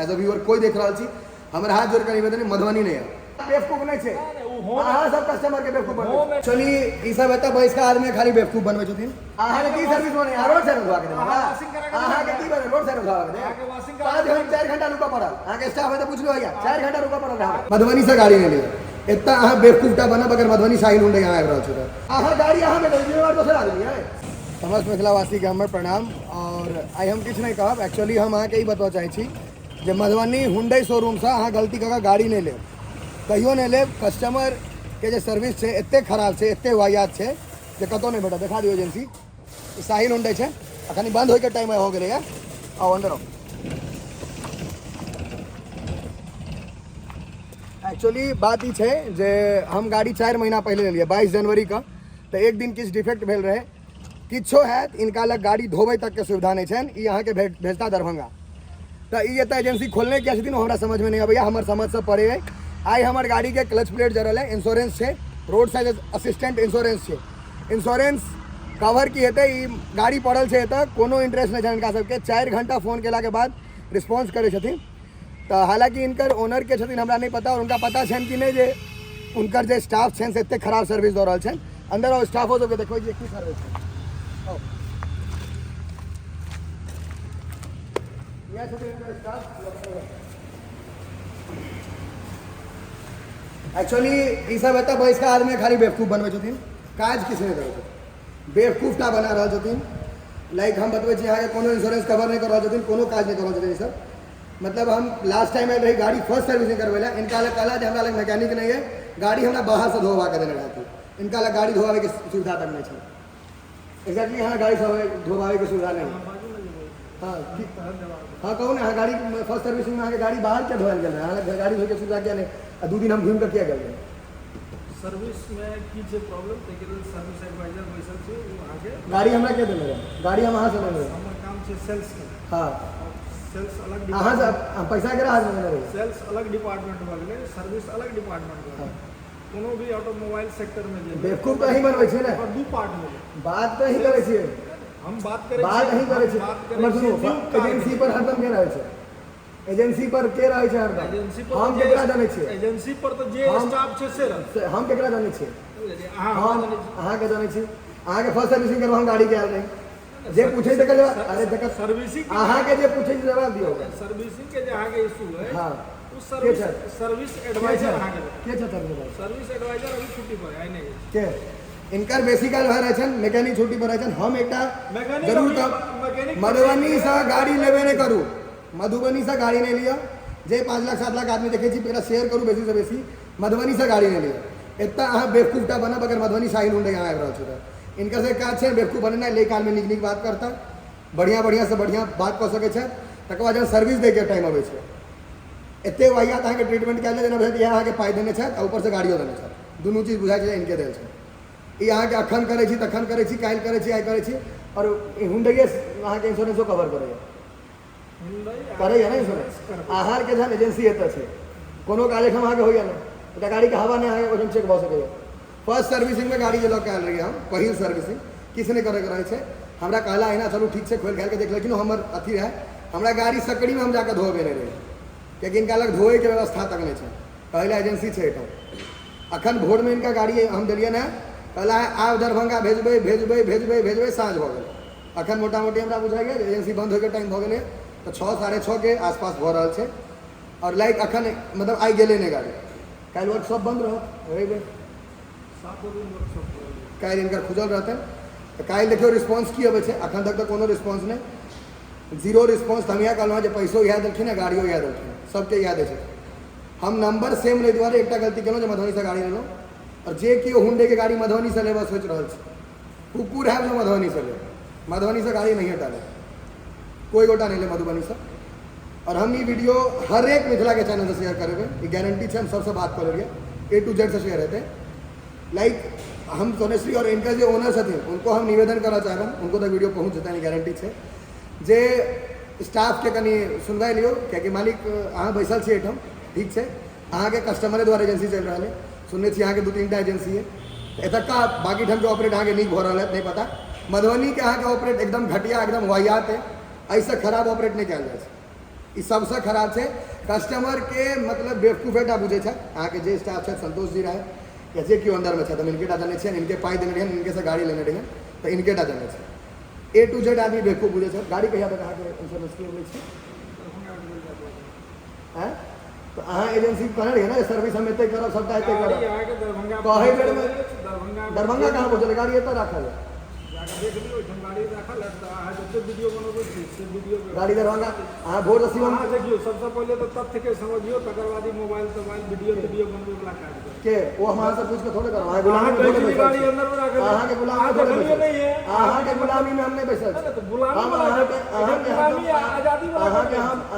As a viewer कोई देख रहा छी हमर हाथ जोड़ के निवेदन मधुबनी नहीं है बेवकूफ नहीं छे अहाँ सब कस्टमर के बेवकूफ बनबै चली ई सब एता बैस के आदमी खाली बेवकूफ बनबै छथिन अहाँ के की सर्विस बने रोड साइड धोआ के देबा अहाँ के की बने रोड साइड धोआ के दे 4 घंटा रुका पड़ल अहाँ के स्टाफ है तो पूछ लो भैया 4 घंटा रुका पड़ल रहा मधुबनी से गाड़ी नहीं लिए इतना अहाँ बेवकूफटा बनब अगर मधुबनी साहिल हुंडे यहाँ आबि रहल छै त अहाँ गाड़ी अहाँ में जिम्मेवार दोसर आदमी है समस्त मिथिलावासी के हमर प्रणाम और आई हम किछु नहीं कहब एक्चुअली हम अहाँ के ई बतबऽ चाहै छी जे मधुबनी हुंडई शोरूम से अहाँ गलती कऽ गाड़ी नहीं लेब कहियो नहीं लेब कस्टमर के जो सर्विस है एते खराब है एते वाहियात है जे कतौ नहीं भेटत देखा दियो एजेंसी साहिल हुंडई है अखन बंद होय के टाइम हो गेलै आओ अंदर आओ एक्चुअली बात ई है जे हम गाड़ी 4 महीना पहले लेलिए 22 जनवरी का तो एक दिन किछु डिफेक्ट भेल रहे किछो हैत इनका लग गाड़ी धोबे तक के सुविधा नहीं है ई अहाँ के भेजता दरभंगा तो ये एजेंसी खोलने के छथिन हमरा समझ में नहीं आबैया हमर समझ से परे है आई हमार गाड़ी के क्लच प्लेट जरल है इंश्योरेंस है रोड साइड असिस्टेंट इंश्योरेंस है इंश्योरेंस कवर की हेतै ई गाड़ी पड़ल है तो कोनो इंटरेस्ट नहीं है इनका सबके 4 घंटा फोन केला के बाद रिस्पॉन्स करे छथिन तो हालांकि इनकर ओनर के छथिन हमरा नहीं पता और उनका पता छन कि नहीं जे उनकर जे स्टाफ छन से एते खराब सर्विस दऽ रहल छन अंदर और स्टाफो सबके देखो जे की सर्विस है एक्चुअली ई सब एता बैस के आदमी खाली बेवकूफ बनबै छथिन काज किछ नहीं करै छथिन बेवकूफटा बना रहल छथिन लाइक हम बतबै छी अहाँ के कोनो इंश्योरेंस कवर नहीं कर रहल छथिन कोनो काज नहीं कर रहल छथिन ई सब मतलब हम लास्ट टाइम आयल रही गाड़ी फर्स्ट सर्विसिंग करबै ला इनका लग कहला जे हमरा लग मैकेनिक नहीं है गाड़ी हमरा बाहर से धोवा के देने रहती इनका लग गाड़ी धोवावे के सुविधा तक नहीं है एक्जैक्टली यहाँ गाड़ी धोवावे के सुविधा नहीं है हाँ कहूँ ना गाड़ी फर्स्ट सर्विसिंग में गाड़ी बाहर क्या धोल गया है गाड़ी धो के सुविधा क्या नहीं 2 दिन हम घूम कर क्या गए सर्विस में की जे प्रॉब्लम ते के सर्विस एडवाइजर बैसल छै आगे गाड़ी हमरा के देले गाड़ी हम वहां से लेले हमर काम छै सेल्स के हां सेल्स अलग अहाँ से पैसा के राज में रहे सेल्स अलग डिपार्टमेंट भ गेलै सर्विस अलग डिपार्टमेंट भ गेलै कोनो भी ऑटोमोबाइल सेक्टर में जे बेवकूफ तो ही बनबै छै ना और दू पार्ट में बात तो ही करे छियै हम बात करे बात नहीं करे छी हमर सुनो एजेंसी पर हरदम के रहै छै एजेंसी पर के रहै छै हरदम एजेंसी पर हम केकरा जानै छियै एजेंसी पर तो जे स्टाफ छै से रहै हम केकरा जानै छियै अहाँ के जानै छी अहाँ के फर्स्ट सर्विसिंग करबा हम गाड़ी के आयल रही जे पूछे त कहले अरे देखा सर्विसिंग अहाँ के जे पूछे जवाब दियो सर्विसिंग के जे अहाँ के इशू है हां उस सर्विस एडवाइजर अहाँ के के छै सर्विस एडवाइजर अभी छुट्टी पर है नहीं के इनकर बेसिकल भए रहे छन मैकेनिक छुट्टी पर रहे छन हम एकटा जरूर तब मधुबनी से गाड़ी लेबे नहीं करू मधुबनी से गाड़ी नहीं लिया जे 5 लाख 7 लाख आदमी देखे छी एकरा शेयर करू बेसी से बेसी मधुबनी से गाड़ी नहीं लिया इतना अहाँ बेवकूफटा बनब अगर मधुबनी साहिल हुंडे यहाँ आबि रहल छै त इनका से काज छै बेवकूफ बनना ले काल में नीक नीक बात करता बढ़िया से बढ़िया बात कऽ सकै छै तकर बाद जब सर्विस दे के टाइम अबै छै एते वाहियात अहाँ के ट्रीटमेंट कयल जेना भेट यहाँ के पाई देने छै ऊपर से गाड़ियो देने छै दुनू चीज बुझाइ छै इनके देल छै ई अहाँ के अखन करे छी तखन करे छी काल्हि करे छी आइ करे छी और हुंडई अहाँ के इंश्योरेंसो कवर करैया ना इंश्योरेंस आहार के जहन एजेंसी एतऽ छै कोनो काज हम अहाँ के होइया ना एकटा गाड़ी के हवा नहीं अहाँ ओजन चेक भऽ सकैया फर्स्ट सर्विसिंग में गाड़ी जे लऽ के आयल रही हम पहिल सर्विसिंग किछु नहीं करे के रहै छै हमरा कहला अहिना चलू ठीक छै खोल के देख लेकिन हमर अथी रहे हमरा गाड़ी सकड़ी में हम जाके धोबे नहीं रही कियाकि इनका लग धोए के व्यवस्था तक नहीं छै पहले एजेंसी छै एठो अखन भोर में इनका गाड़ी हम देलिए ना कहला है आब दरभंगा भेजबै साँझ भऽ गेल अखन मोटा मोटी हमरा बुझाइ गेल एजेंसी बंद होय के टाइम भऽ गेलै तो 6 साढ़े 6 के आसपास भऽ रहल छै और लाइक अखन मतलब आइ गेलै नहीं गाड़ी काल्हि वर्कशॉप बंद रहत काल्हि इनकर खुजल रहतै तो काल्हि देखियो रिस्पॉन्स की अबै छै अखन तक तो कोनो रिस्पॉन्स नहीं जीरो रिस्पॉन्स हम इएह कहलहुँ जे पैसो इएह देलखिन है गाड़ियों इएह देलखिन सबके इएह दै छै हम नंबर सेम लै दुआरे एकटा गलती केलहुँ जे मधुबनी से गाड़ी लेलहुँ और जे केओ हुंडे के गाड़ी मधुबनी से लेबा सोच रहल छै कुकुर है जो मधुबनी से ले मधुबनी से गाड़ी नहीं हटा ले कोई गोटा नहीं ले मधुबनी से और हम ये वीडियो हर एक मिथिला के चैनल से शेयर करेंगे ये गारंटी से हम सबसे बात कर रहे A to Z से शेयर रहते लाइक हम सोनेश्री और इनका जो ओनर्स थे उनको हम निवेदन करना चाहें उनको तो वीडियो पहुँच जाता है गारंटी से जे स्टाफ के कनी सुनवाई लियो क्या मालिक अहाँ बैसल छे एठम ठीक है अहाँ के कस्टमर द्वारा एजेंसी चल रहा है सुनने यहाँ के 2-3टा एजेंसी है एतका बाकी ठाम के ऑपरेट अहाँ के नीक हो रहा है नहीं पता मधुबनी के अहाँ के ऑपरेट एकदम घटिया एकदम वाहियात है ऐसे खराब ऑपरेट नहीं कल जाए ई सबसे खराब है। कस्टमर के मतलब बेवकूफेटा बुझे छे। अहाँ के जे स्टाफ है संतोष जी रहे या जे क्यों अंदर में छे, तो इनके टा जाने छे, इनके पाई देने रहिए, इनके से गाड़ी लेने रहिए, तो इनके टा जाने छे। A to Z आदमी बेवकूफ बुझे छे। गाड़ी कहिया तक अहाँ के इंश्योरेंस के होय छे हैं? तो अहाँ एजेंसी कहने रहिए ना सर्विस हम एते करब, सबटा एते करब। कहे बेर में दरभंगा कहाँ पहुँचल? गाड़ी एतऽ राखल है। गाड़ी दरभंगा अहाँ भोर से शिवम देखियो सबसे पहले तो तथ्य के समझियो, तकर बाद ही मोबाइल वीडियो बनवे वाला काज करो। के वो हमारे से पूछ के थोड़े करो। अहाँ गुलामी में थोड़े बैठल गाड़ी छी। अंदर में रख अहाँ के गुलामी में थोड़े बैठल नहीं है। छी। अहाँ के गुलामी में हम नहीं बैठल छी। तो गुलामी हम वाला गुलामी आजादी वाला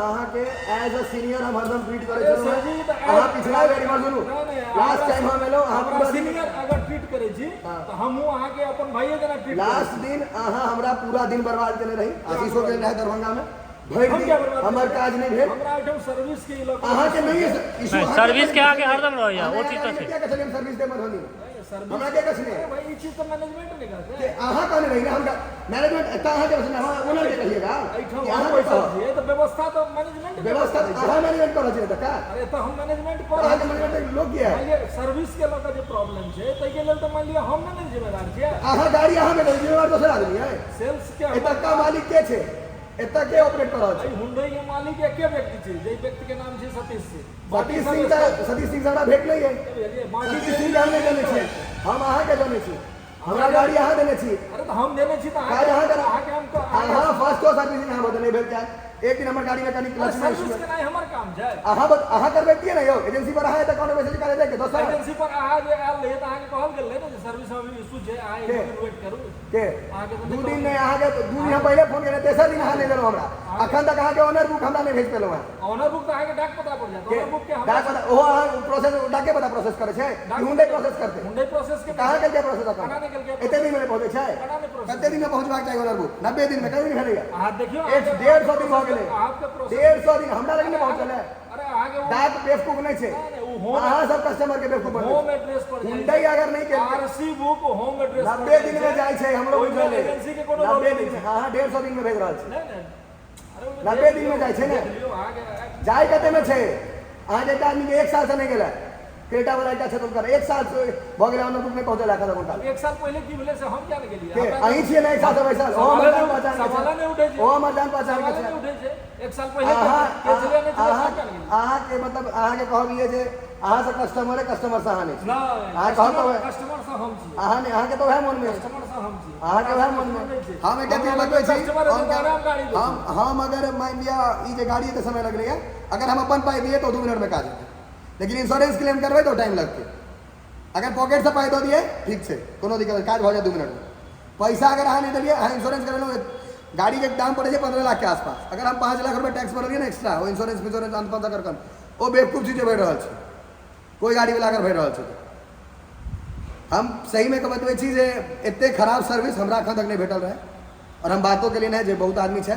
अहाँ के एज अ सीनियर हम हरदम ट्रीट करे ए, छलहुँ। सर जी, तो अहाँ पिछला बेर इमहर सुनू, नहीं, लास्ट टाइम हम एलहुँ, अहाँ पूरा दिन सीनियर अगर ट्रीट करे छी तो हमहू अहाँ के अपन भाइये जना ट्रीट लास्ट दिन अहाँ हमरा पूरा दिन बर्बाद केने रही। आशीषो के रहे दरभंगा में भरि हम दिन क्या बर्बाद हमर केने? काज नहीं भेल। हमरा आइटम सर्विस के इलाका अहाँ के नहीं इशू नहीं, सर्विस के आगे हरदम रहिए, वो चीज तो छै। क्या कहलिए हम सर्विस दे मधुबनी में? सर्विस हमरा के कसने भाई ये चीज तो मैनेजमेंट नहीं करते। कि अहाँ कहने रही ना हम मैनेजमेंट एतऽ अहाँ के कसने हम ओनर के कहिएगा एठम कि अहाँ हम कोई पैसा दिए तो व्यवस्था तो मैनेजमेंट व्यवस्था अहाँ मैनेजमेंट कर रहल छी का? अरे तो हम मैनेजमेंट कर अहाँ के मैनेजमेंट लोग किया है? मान लिया सर्विस के लगा जो प्रॉब्लम छै तै के लेल तो मान लिया हम नहीं जिम्मेदार छियै। अहाँ गाड़ी अहाँ में जिम्मेदार दोसर आदमी है। सेल्स के एतऽ का मालिक के छै? एतऽ के ऑपरेट कर रहल छै? भाई हुंडई के मालिक एके व्यक्ति छै, जे व्यक्ति के नाम छै सतीश सिंह। सतीश सिंह सतीश सिंह से हमरा भेट नहीं है। बाकी सतीश सिंह हम नहीं जाने छी, हम अहाँ के जाने छी। हमरा गाड़ी अहाँ देने छी। अरे तो हम देने छी तो काज अहाँ कर अहाँ के हमको अहाँ फर्स्ट सर्विसिंग अहाँ बदले भेल जाए। एक दिन हमर गाड़ी मैकेनिक क्लच में सर्विस के नहीं हमर काम छै। अहाँ करबेतिए ना यौ एजेंसी पर अहाँ एतऽ कोनो मैसेज करे दे के दोसर एजेंसी पर अहाँ जे आयल रहे त अहाँ के कहल गेल रहे ना सर्विस में अभी इशू छै, अहाँ एक दिन वेट करू। के अहाँ के दू दिन नहीं अहाँ के दू दिन हम पहले फोन केने, तेसर दिन अहाँ नहीं देलहुँ हमरा। अखन तक अहाँ के ऑनर बुक हमरा नहीं भेज पेलहुँ हैं। ऑनर बुक तो अहाँ के डाक पता पड़ जात। ऑनर बुक के डाक पता ओहो अहाँ प्रोसेस डाके पता प्रोसेस करे छै कि हुंडई प्रोसेस करते? हुंडई प्रोसेस के कहाँ के प्रोसेस कहाँ अखन निकल गया? एते दिन में पहुंचे छै? कहाँ नहीं प्रोसेस? कते दिन में पहुंचबाक चाहिए ऑनर बुक? 90 दिन में कते दिन भेलैया? अहाँ देखियो 150 दिन भ गेलै। आपके प्रोसेस 150 दिन हमरा लग नहीं पहुंचल है। अरे अहाँ के डाक बेवकूफ नहीं छै। वो अहाँ सब कस्टमर के बेवकूफ होम बनबै एड्रेस पर हुंडई अगर नहीं के आरसी बुक होम एड्रेस 90 दिन में जाय छै हमरो बुझल है। एजेंसी के कोनो 90 दिन में हाँ 150 दिन में भेज रहल छी। नहीं नहीं अरे 90 दिन में जाय छै ने देखियो अहाँ के जाय कते में छै? अहाँ जे आदमी के 1 साल से नहीं गेला क्रेटा वाला का छै तो उनका 1 साल से भ गेला ऑनर बुक में पहुंचल है खतम उनका। एक साल पहले की भेले से हम क्या नहीं के गेलिए? अहीं छियै ना 1 साल से वैसा ओ हमर जान पहचान के सवाल नहीं उठे छै। छै। ओ हमर जान पहचान के सवाल छै। नहीं उठे छै। एक साल पहले केस लेने थे अहाँ क्या नहीं गेलिए? अहाँ के मतलब अहाँ के कहलिए जे अहाँ से कस्टमर है, कस्टमर से अहाँ नहीं छी। नहीं अहाँ कहत तो कस्टमर से हम छी। अहाँ के तो वह मन में कस्टमर से हम छी। अहाँ के वह मन में हम एकटा चीज बतबै छी कस्टमर है तो आराम गाड़ी दे। हम अगर मान लिया ई जे गाड़ी के समय लग रही है, अगर हम अपन पाई दिए तो 2 मिनट में काज हेतै, लेकिन इंश्योरेंस क्लेम करबै तो टाइम लगतै। अगर पॉकेट से पाई दो दिए ठीक है कोनो दिक्कत नहीं, काज भ जाए 2 मिनट में। पैसा अगर अहाँ नहीं दिए, अहाँ इंश्योरेंस करेलहुँ गाड़ी के दाम पड़े 15 लाख के आसपास, अगर हम 5 लाख रुपए टैक्स भरलिए ना एक्स्ट्रा वो इंश्योरेंस अंत कर कन वो बेवकूफ चीजें बढ़ रहा है। कोई गाड़ी वाला अगर बढ़ रहा है हम सही में बतबै छी जे एते खराब सर्विस हमरा अखन तक नहीं भेटल रहे। और हम बातों के लिए ना जे बहुत आदमी है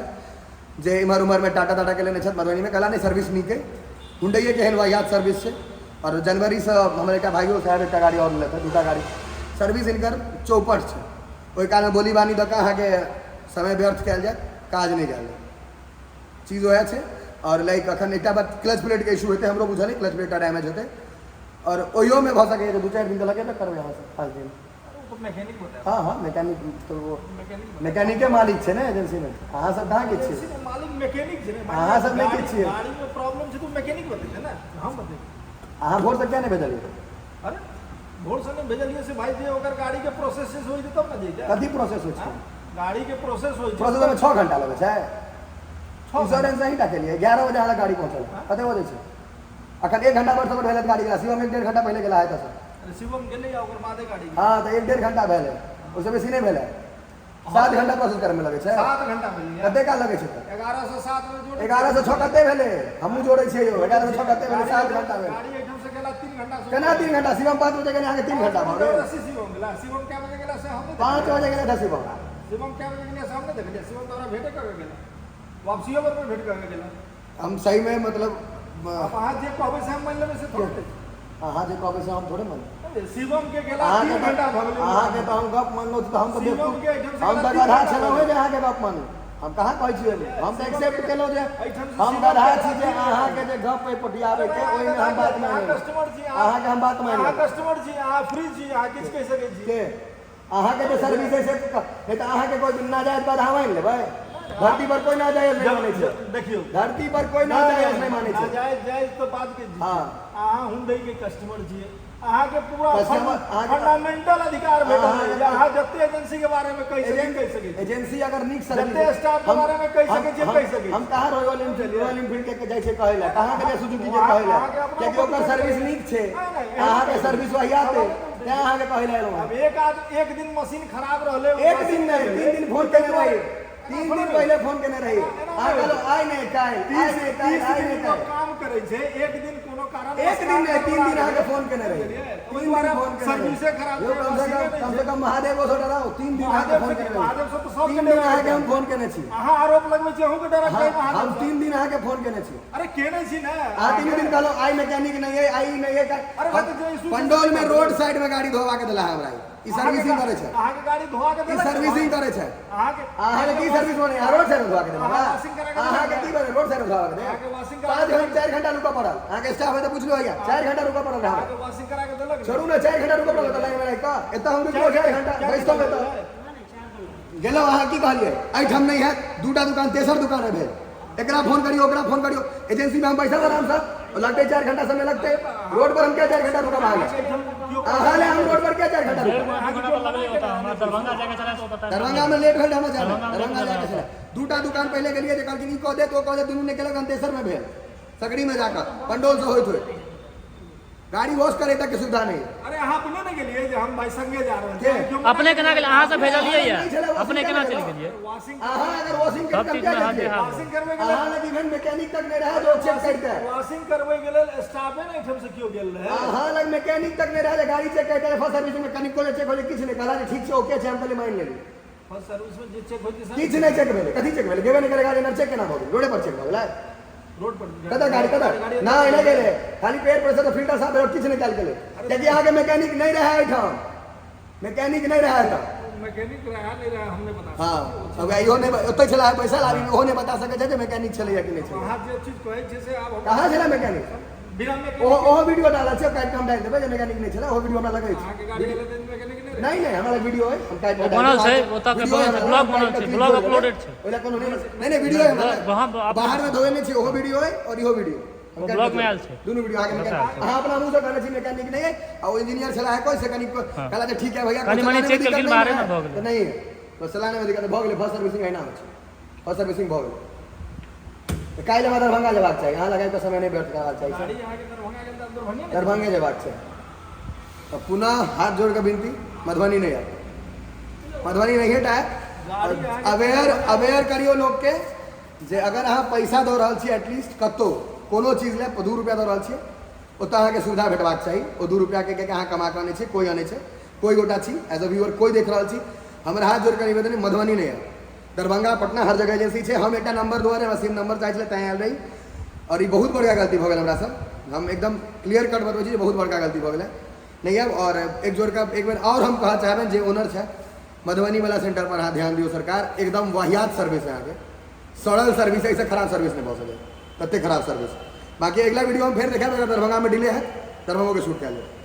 जे इमर उमर में टाटा के लेने मधुबनी में कला नहीं सर्विस नीक है। हुंडई के एहन वाहियात सर्विस है। और जनवरी से हमारे एक भाइयों साहब एक गाड़ी और लेते 2टा गाड़ी सर्विस इनकर चौपट है। ओहि कारण बोली बानी दऽ कऽ अहाँके समय व्यर्थ कयल जाए, काज नहीं कयल जाए, चीज वह है। और लाइक अखन एक बात क्लच प्लेट के इशू होते हमरो बुझल है, क्लच प्लेट डैमेज होते और ओहियो में भऽ सके 2-4 दिन तो लगे ना करबै अहाँ से 5 दिन। मैकेनिक होता है। हाँ हाँ मैकेनिक तो वो मैकेनिक मैकेनिक के मालिक छै ना एजेंसी में। अहाँ सब कहाँ के छियै? मालिक मैकेनिक छै ने। अहाँ सब नहीं के छियै। गाड़ी में प्रॉब्लम छै तो मैकेनिक बतेतै ना, हम बतेबै। अहाँ भोर तक क्या नहीं भेजलिए? अरे भोर से नहीं भेजलिए से भाई जे ओकर गाड़ी के प्रोसेस होई छै तब ना जइते। कथी प्रोसेस होइ छै? गाड़ी के प्रोसेस होई छै। प्रोसेस में 6 घंटा लगे छै। इंश्योरेंस नहीं टा के लिए 11 बजे हमारा गाड़ी पहुंचल कते बजे छै? अखन 1 घंटा पर भेल गाड़ी गेला, शिवम 1-1.5 घंटा पहले गेला है। अरे शिवम गेले या ओकर बादे गाड़ी हाँ तो 1-1.5 घंटा भेल है, उससे बेसी नहीं भेल है। 7 घंटा प्रोसेस करे में लगे छै। 7 घंटा भेलै। कते का लगे छै? 11 से 7 में जोड़ 11 से 6 कते भेले? हमहू जोड़े छियै यो 11 से 6 कते भेले? 7 घंटा भेल। गाड़ी एकदम से गेला 3 घंटा से। केना 3 घंटा? शिवम 5 बजे गेले, आगे 3 घंटा भ गेल। शिवम गेला, शिवम क्या बजे गेला से हमने 5 बजे गेले था शिवम। शिवम क्या बजे गेला से हमने देख लिया। शिवम तोरा भेटे करके गेला, वापसियो पर में भेट करके गेला। हम सही में मतलब अब अहाँ जे कहबै से हम मान लेबै से थोड़े। अहाँ जे कहबै से हम थोड़े मान। शिवम के गेला अहाँ 3 घंटा भ गेलै। के तो हम गप मानलो तो हम तो शिवम के एकदम से हम तो गेला गधा 3 घंटा छलहुँ भ जे गेलै। अहाँ के गप मानू। हम कहाँ कहै छियै हम तो एक्सेप्ट केलहुँ जे एहिठाम से हम सीधा गधा बात छी जे करबै। अहाँके जे गप पे पटियाबै के ओहिमे हम बात अहाँ मानि कस्टमर छी अहाँके हम बात मानि अहाँ लेब। कस्टमर छी अहाँ फ्री छी अहाँ किछु कहि सकै छी के अहाँके जे सर्विस है से नहीं तो अहाँके कोई नाजायज बात अहाँ मानि लेबै। धरती पर कोई नाजायज नहीं मानै छै। देखियो धरती पर कोई नाजायज नहीं मानै छै। जायज जायज तो बात के जी हाँ। अहाँ हुंडई के कस्टमर छियै अहाँ के पूरा Customer, अहाँके- फंडामेंटल अधिकार भेटल अहाँ- है जे अहाँ जते एजेंसी के बारे में कहि सकै छी एजेंसी अगर नीक सर्विस जते स्टाफ के बारे में कहि सकै छी कहि सकै छी हम कहाँ रॉयल एनफील्ड के जाइ छै कहै लए कहाँ के सुजुकी के कहै लए कियाकि ओकर सर्विस नीक छै अहाँके सर्विस वहियात है तें अहाँके कहै लए एलहुँ। अब एक दिन मशीन खराब रहले एक दिन नहीं 3 दिन फोन केने रही 3 दिन पहले फोन केने रही आ कहलो आइ नहीं काल्हि आइ नहीं काल्हि आइ नहीं काल्हि काम करे छै एक दिन कोनो कारण एक दिन नहीं 3 दिन अहाँके फोन केने रही 3 दिन फोन केने सर्विसे खराब यो कम से कम महादेव सो डराओ 3 दिन अहाँके फोन केने महादेव से तो रही सब 3 दिन अहाँके हम फोन केने छी अहाँ आरोप लगबै छी अहूँ के डर है हम 3 दिन अहाँके फोन केने छी अरे केने छी ना आ 3 दिन कहलो आई मैकेनिक नहीं है आई नहीं है अरे बात जो इशू पंडौल में रोड साइड में गाड़ी धोवा के देला हमरा ई सर्विसिंग करे छै अहाँ के गाड़ी धोआ के ई देलक सर्विसिंग करे छै अहाँ के अहाँ की सर्विस बने रोड साइड धोवा के देला अहाँ washing करा के अहाँ के की बने रोड साइड धोवा के दे अहाँ के washing करा 5 घंटा 4 घंटा रुका पड़ल अहाँ के स्टाफ है तो पूछ लो भैया 4 घंटा रुका पड़ल अहाँ रहा के वॉशिंग करा के देलक छोड़ू ना 4 घंटा रुका पड़ल तो लाइन में रह का एता हम रुको 4 घंटा बैसतो में तो गेलो अहाँ की कहलिए एहिठाम नहीं है दूटा दुकान तेसर दुकान है भेल एकरा फोन करियो ओकरा फोन करियो एजेंसी में हम बैठल आराम से और लगते 4 घंटा समय लगते रोड पर हम क्या 4 घंटा रुका मांगे अहाँ ले हम रोड पर क्या 4 घंटा रुका दरभंगा जाके चला तो पता दरभंगा में लेट भेल हम जाने दरभंगा जाके चला दूटा दुकान पहले गेलिए जे कहलखिन ई कह दे तो कह दे दुनू ने केलक अंतेसर में भेल सकड़ी में जाकर पंडोल से होइत होइत गाड़ी वॉश करे तक के सुविधा नहीं अरे अहाँ अपने ने गेलिए जे हम भाई संगे जा रहल के? छी अपने केना गेलिए अहाँ से भेजलिए या अपने केना चलि गेलिए वॉशिंग अहाँ अगर वॉशिंग सब करके चीज क्या में हाथ करते हाथ वॉशिंग करबे अहाँ लग इवेंट मैकेनिक तक नहीं रहा जो चेक करते हैं वॉशिंग करबे के लेल स्टाफे ने एठम से क्यों गेल रहे अहाँ लग मैकेनिक तक नहीं रहा जे गाड़ी चेक करते फर्स्ट सर्विस में मैकेनिक को चेक होले किछ नहीं कहला जे ठीक छै ओके छै हम पहले मान लेली फर्स्ट सर्विस में जे चेक होती सर किछ नहीं चेक भेले कथी चेक भेले गेबे नहीं करे गाड़ी नर चेक केना भऽ गेल रोडे पर चेक भऽ गेलै रोड पर कतऽ गाड़ी कतऽ ना नहीं गेले खाली पेड़ पर से तो फिल्टर साफ भेल किछ नहीं निकाल गेले कियाकि अहाँ के मैकेनिक नहीं रहा एठाम मैकेनिक नहीं रहा एठाम मैकेनिक रहा नहीं रहा हमने बता हाँ अब इहो नहीं ओतै छला पैसा लागी ओहो नहीं बता सकै छै जे मैकेनिक छलै या कि नहीं छलै अहाँ जे चीज कहै छै से आब हम कहाँ छला मैकेनिक बिना ओहो ओहो वीडियो डाला छै काटि के हम डाल देबै जे मैकेनिक नहीं छला ओहो वीडियो हमरा लगै छै अहाँ के गाड़ी गेले दिन मैकेनिक नहीं नहीं नहीं हमरा वीडियो है हम काटि के बनल छै ओतऽ के ब्लॉग बनल छै ब्लॉग अपलोडेड छै ओला कोनो नहीं वीडियो है वहाँ बाहर में धोए नहीं छै ओहो वीडियो है और इहो वीडियो वो ब्लॉग में आयल छै दोनों वीडियो आगे मैकेनिक अहाँ अपना मुंह से कहले छी मैकेनिक नहीं है और इंजीनियर छला है कोई से कनी कहला जे ठीक है भैया कनी मनी चेक केलखिन बाहरे में भऽ गेलै नहीं तो चलाने में दिक्कत भऽ गेलै फर्स्ट सर्विसिंग एना होइ छै फर्स्ट सर्विसिंग भऽ गेलै काल्हि हमरा दरभंगा जेबाक चाही अहाँ लगाए के समय नहीं व्यर्थ करबाक चाही गाड़ी यहाँ के दरभंगा के अंदर दरभंगा दरभंगे जेबाक चाही तो पुनः हाथ जोड़ के विनती मधुबनी नहीं आए मधुबनी नहीं हटाए अवेयर करियो लोग के जे अगर अहाँ पैसा दऽ रहल छी एटलीस्ट कतौ कोनो चीज ले 2 रुपया दऽ रहल छी ओतऽ अहाँके सुविधा भेटबाक चाही ओ 2 रुपया के अहाँ कमा कऽ आनै छै कोई आनै छै कोई गोटा छी एज अ व्यूअर कोई देख रहल छी हमरा हाथ जोड़ के निवेदन मधुबनी नहीं है दरभंगा पटना हर जगह एजेंसी है हम एक नंबर दुआरे हमरा सिम नंबर चाहे छलै तैँ आयल रही और ये बहुत बड़का गलती भऽ गेल हमरा सब हम एकदम क्लियर कट बतबै छी बहुत बड़का गलती भऽ गेलै नहीं है और एक जोड़ का एक बेर और हम कहऽ चाहबनि जे ओनर है मधुबनी वाला सेंटर पर अहाँ ध्यान दियो सरकार एकदम वाहियात सर्विस है अहाँके सरल सर्विस है ऐसे खराब सर्विस नहीं भऽ सकै तते खराब सर्विस बाकी अगला वीडियो में फिर देखा अगर दरभंगा में डिले है दरभंगो के शूट कए लेब